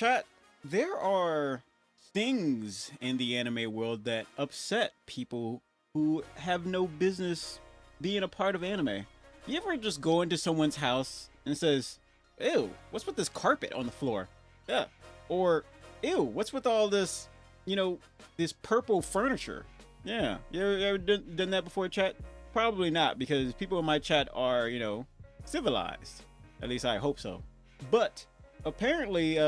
chat, there are things in the anime world that upset people who have no business being a part of anime. You ever just go into someone's house and says, "Ew, what's with this carpet on the floor?" Yeah. Or, "Ew, what's with all this, this purple furniture?" Yeah. You ever done that before, chat? Probably not, because people in my chat are, civilized. At least I hope so. But apparently,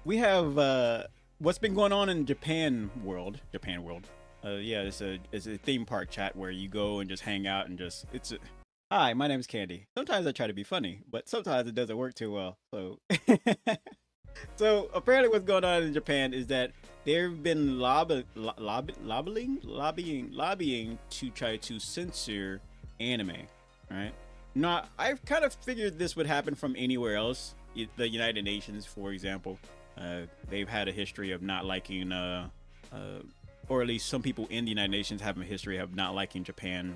we have what's been going on in Japan world. Japan world. Yeah, it's a theme park chat where you go and just hang out and just hi, my name is Candy. Sometimes I try to be funny, but sometimes it doesn't work too well. So so apparently, what's going on in Japan is that they've been lobbying to try to censor anime. Right? Now, I've kind of figured this would happen from anywhere else. The United Nations, for example, they've had a history of not liking, or at least some people in the United Nations have a history of not liking Japan's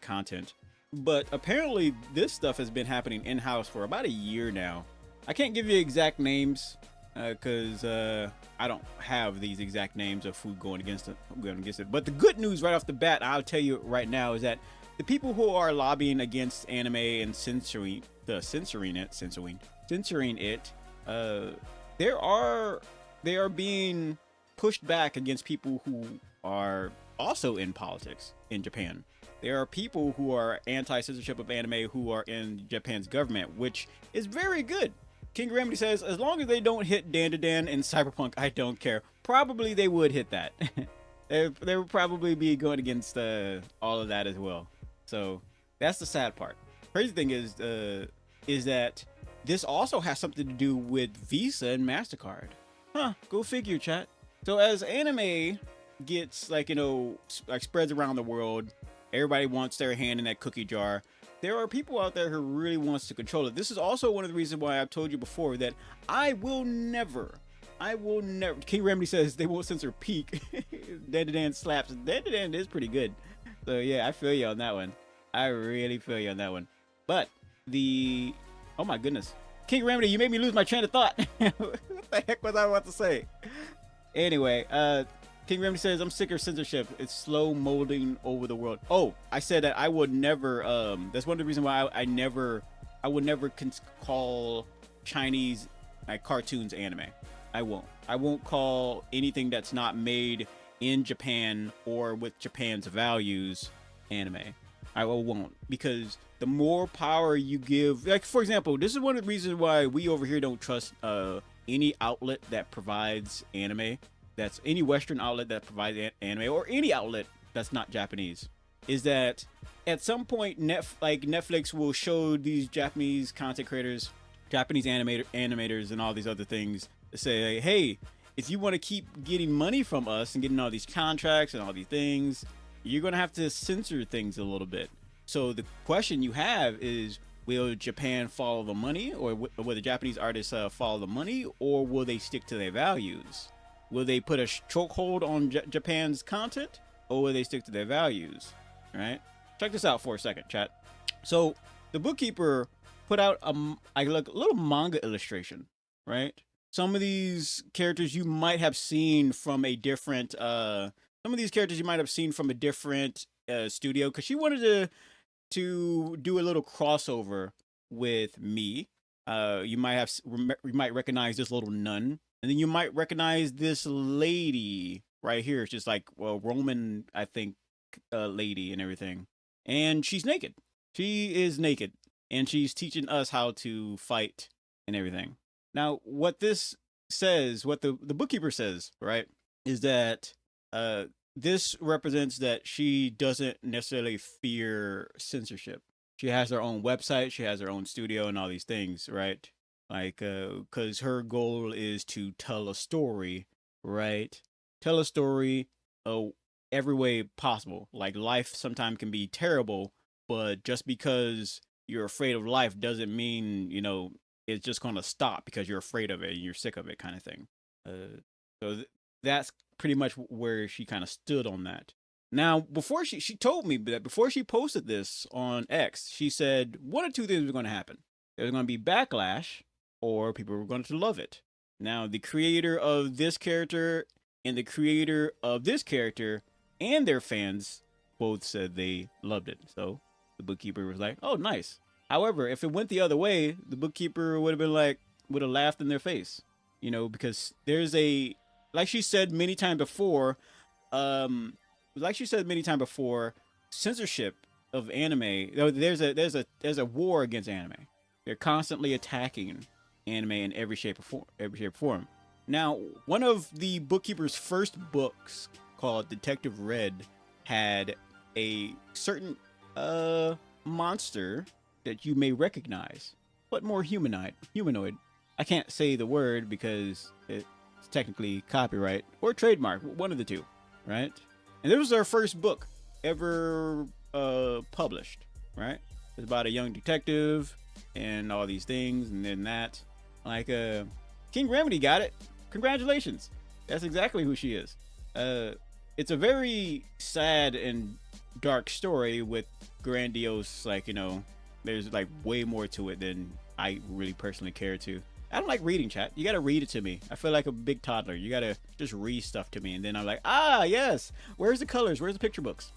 content. But apparently, this stuff has been happening in house for about a year now. I can't give you exact names because I don't have these exact names of who going against it. But the good news right off the bat, I'll tell you right now, is that the people who are lobbying against anime and censoring it, they are being pushed back against people who are also in politics in Japan. There are people who are anti-censorship of anime who are in Japan's government, which is very good. King Remedy says, as long as they don't hit Dan and Cyberpunk, I don't care. Probably they would hit that. they would probably be going against all of that as well. So that's the sad part. Crazy thing is that this also has something to do with Visa and Mastercard. Huh? Go figure, chat. So as anime gets spreads around the world, everybody wants their hand in that cookie jar. There are people out there who really wants to control it. This is also one of the reasons why I've told you before that I will never. King Remedy says they won't censor Peak. Dan slaps. Dan is pretty good. So yeah, I feel you on that one. I really feel you on that one. But oh my goodness, King Remedy, you made me lose my train of thought. What the heck was I about to say? Anyway, King Remedy says, I'm sick of censorship. It's slow molding over the world. Oh, I said that I would never, that's one of the reasons why I would never call Chinese cartoons anime. I won't call anything that's not made in Japan or with Japan's values anime. I won't, because the more power you give, like for example, this is one of the reasons why we over here don't trust any outlet that provides anime. That's any Western outlet that provides anime, or any outlet that's not Japanese, is that at some point Netflix will show these Japanese content creators, Japanese animators and all these other things, say, hey, if you want to keep getting money from us and getting all these contracts and all these things, you're going to have to censor things a little bit. So the question you have is, will Japan follow the money, or will the Japanese artists follow the money, or will they stick to their values? Will they put a chokehold on Japan's content, or will they stick to their values? Right? Check this out for a second, chat. So the bookkeeper put out a little manga illustration, right? Some of these characters you might have seen from a different studio, because she wanted to do a little crossover with me. You might recognize this little nun, and then you might recognize this lady right here. It's just like Roman, I think, lady and everything, and she's naked. She is naked, and she's teaching us how to fight and everything. Now, what this says, what the bookkeeper says, right, is that this represents that she doesn't necessarily fear censorship. She has her own website, she has her own studio and all these things, right? Like, because her goal is to tell a story, right? Tell a story every way possible. Like, life sometimes can be terrible, but just because you're afraid of life doesn't mean, it's just going to stop because you're afraid of it and you're sick of it, kind of thing. That's pretty much where she kind of stood on that. Now, before she told me that before she posted this on X, she said one or two things were going to happen. There's going to be backlash, or people were going to love it. Now, the creator of this character and the creator of this character and their fans both said they loved it. So the bookkeeper was like, oh, nice. However, if it went the other way, the bookkeeper would have laughed in their face, you know, because there's like she said many times before, censorship of anime. There's a war against anime. They're constantly attacking anime in every shape or form. Now, one of the bookkeeper's first books, called Detective Red, had a certain monster that you may recognize, but more humanoid. I can't say the word because it's technically copyright or trademark, one of the two, right? And this was our first book ever published, right? It's about a young detective and all these things, and then that, like, King Remedy got it. Congratulations. That's exactly who she is. It's a very sad and dark story with grandiose, like, you know, there's like way more to it than I really personally care to. I don't like reading, chat. You gotta read it to me. I feel like a big toddler. You gotta just read stuff to me, and then I'm like, ah, yes. Where's the colors? Where's the picture books?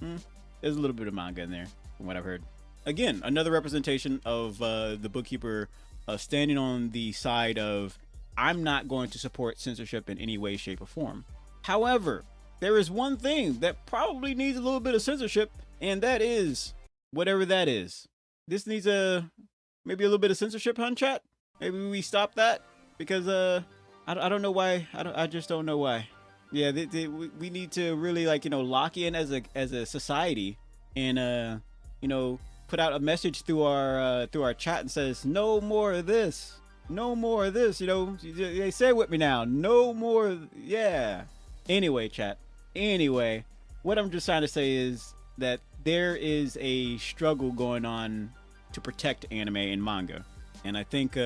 There's a little bit of manga in there, from what I've heard. Again, another representation of the bookkeeper standing on the side of, I'm not going to support censorship in any way, shape, or form. However, there is one thing that probably needs a little bit of censorship, and that is whatever that is. This needs maybe a little bit of censorship, huh, chat? Maybe we stop that, because I don't know why. I just don't know why. Yeah, we need to really, like, you know, lock in as a society, and you know, put out a message through our chat and says, no more of this, no more of this. You know, they say it with me now, no more. Yeah. Anyway, chat. Anyway, what I'm just trying to say is that there is a struggle going on to protect anime and manga, and I think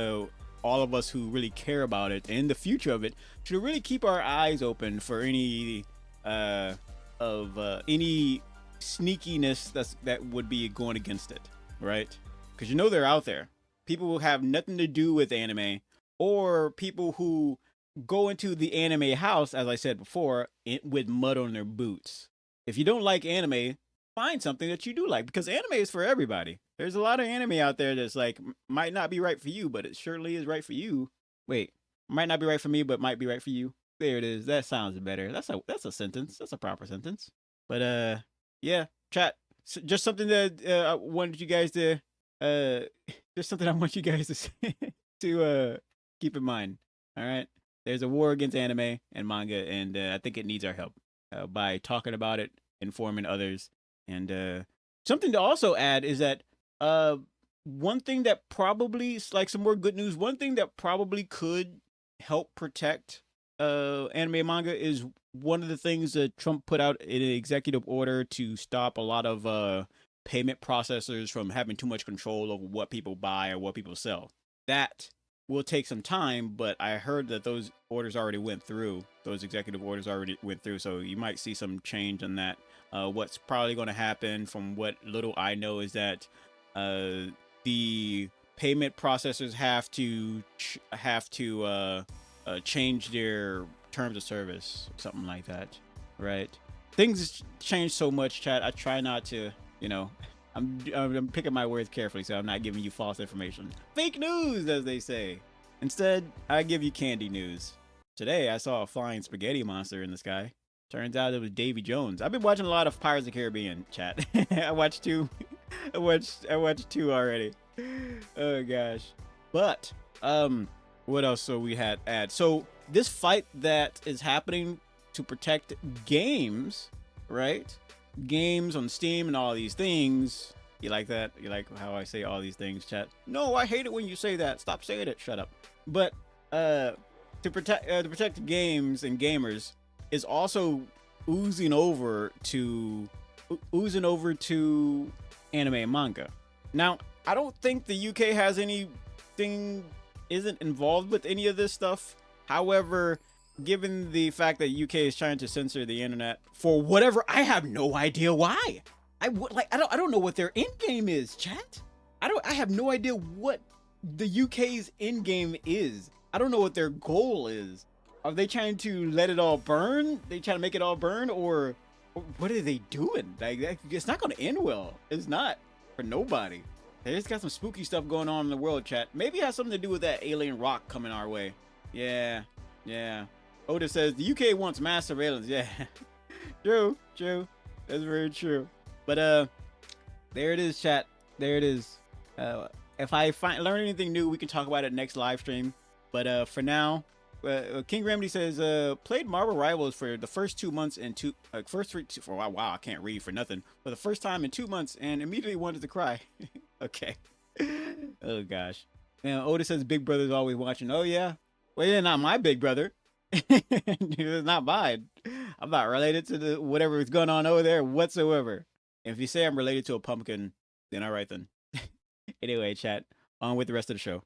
all of us who really care about it and the future of it should really keep our eyes open for any any sneakiness that would be going against it, right? Because you know they're out there. People who have nothing to do with anime, or people who go into the anime house, as I said before, with mud on their boots. If you don't like anime, find something that you do like, because anime is for everybody. There's a lot of anime out there that's like, might not be right for you, but it surely is right for you. Wait, might not be right for me, but might be right for you. There it is. That sounds better. That's a sentence. That's a proper sentence. But yeah, chat. Just something that I wanted you guys to just something I want you guys to to keep in mind. All right. There's a war against anime and manga, and I think it needs our help by talking about it, informing others, and something to also add is that one thing that probably, like, some more good news, one thing that probably could help protect anime and manga is one of the things that Trump put out in an executive order to stop a lot of payment processors from having too much control over what people buy or what people sell. That will take some time, but I heard that those orders already went through. Those executive orders already went through, so you might see some change in that. What's probably going to happen, from what little I know, is that the payment processors have to change their terms of service, something like that, right? Things change so much, chat. I try not to, you know, I'm picking my words carefully, so I'm not giving you false information. Fake news, as they say. Instead, I give you candy news. Today, I saw a flying spaghetti monster in the sky. Turns out it was Davy Jones. I've been watching a lot of Pirates of the Caribbean, chat. I watched two. I watched two already. Oh gosh. But what else? So we had add. So this fight that is happening to protect games, right? Games on Steam and all these things. You like that? You like how I say all these things, chat? No, I hate it when you say that. Stop saying it. Shut up. But to protect games and gamers is also oozing over to anime and manga. Now, I don't think the UK has anything, isn't involved with any of this stuff. However, given the fact that UK is trying to censor the internet for whatever, I have no idea why. I don't know what their end game is, chat. I have no idea what the UK's end game is. I don't know what their goal is. Are they trying to let it all burn? They trying to make it all burn, or what are they doing? Like, it's not going to end well. It's not for nobody. They just got some spooky stuff going on in the world, chat. Maybe it has something to do with that alien rock coming our way. Yeah, yeah. Otis says the UK wants mass surveillance. Yeah, true. That's very true. But there it is, chat. There it is. If I learn anything new, we can talk about it next live stream. But for now, King Remedy says played Marvel Rivals for the first 2 months and wow, I can't read for nothing. For the first time in 2 months and immediately wanted to cry. Okay. Oh gosh. Man, Otis says Big Brother's always watching. Oh yeah. Well, you're not my big brother. It's not mine. I'm not related to whatever is going on over there whatsoever. If you say I'm related to a pumpkin, then all right then. Anyway, chat, on with the rest of the show.